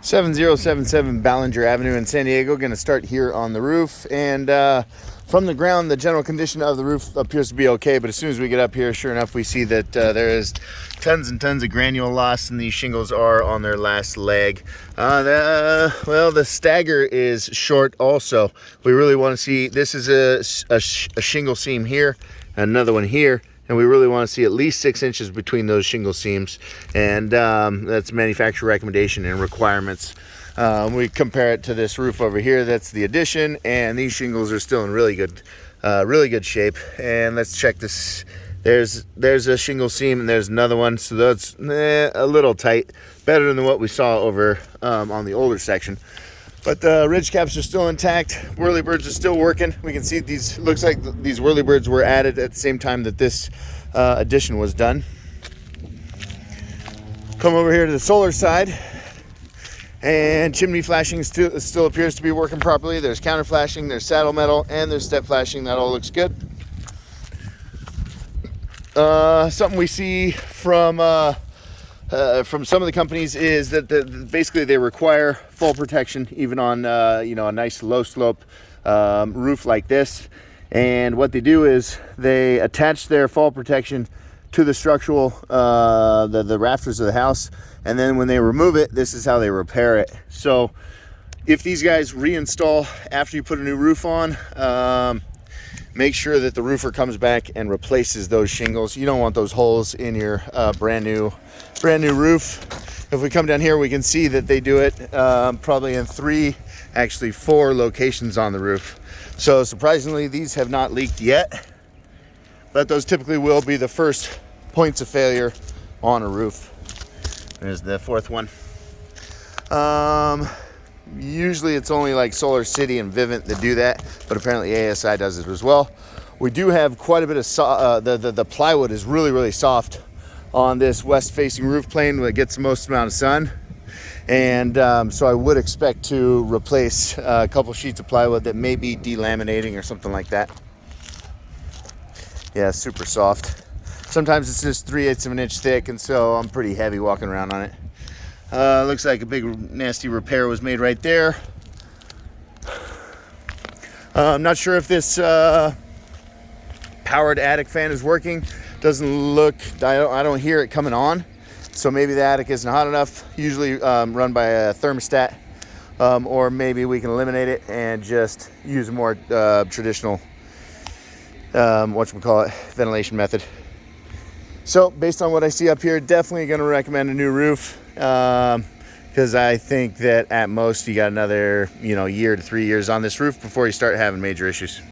7077 Ballinger Avenue in San Diego. Going to start here on the roof, and from the ground the general condition of the roof appears to be okay, but as soon as we get up here, sure enough, we see that there is tons and tons of granule loss, and these shingles are on their last leg. The stagger is short also. We really want to see, this is a shingle seam here, another one here, and we really want to see at least 6 inches between those shingle seams, and that's manufacturer recommendation and requirements. We compare it to this roof over here. That's the addition, and these shingles are still in really good shape. And let's check this. There's a shingle seam, and there's another one, so that's a little tight, better than what we saw over on the older section. But the ridge caps are still intact. Whirlybirds are still working. We can see these, looks like these whirlybirds were added at the same time that this addition was done. Come over here to the solar side, and chimney flashing still appears to be working properly. There's counter flashing, there's saddle metal, and there's step flashing. That all looks good. Something we see from some of the companies is that basically they require fall protection even on a nice low slope roof like this. And what they do is they attach their fall protection to the structural the rafters of the house, and then when they remove it, this is how they repair it. So if these guys reinstall after you put a new roof on, make sure that the roofer comes back and replaces those shingles. You don't want those holes in your brand new roof. If we come down here, we can see that they do it probably in 4 locations on the roof. So surprisingly, these have not leaked yet, but those typically will be the first points of failure on a roof. There's the fourth one. Usually it's only like Solar City and Vivint that do that, but apparently ASI does it as well. We do have quite a bit of the plywood is really soft on this west facing roof plane that gets the most amount of sun, and so I would expect to replace a couple sheets of plywood that may be delaminating or something like that. Yeah, super soft. Sometimes it's just 3/8 of an inch thick, and so I'm pretty heavy walking around on it. Looks like a big nasty repair was made right there. I'm not sure if this powered attic fan is working. Doesn't look, I don't hear it coming on, so maybe the attic isn't hot enough. Usually run by a thermostat, or maybe we can eliminate it and just use a more traditional ventilation method. So based on what I see up here, definitely going to recommend a new roof, because I think that at most you got another year to 3 years on this roof before you start having major issues.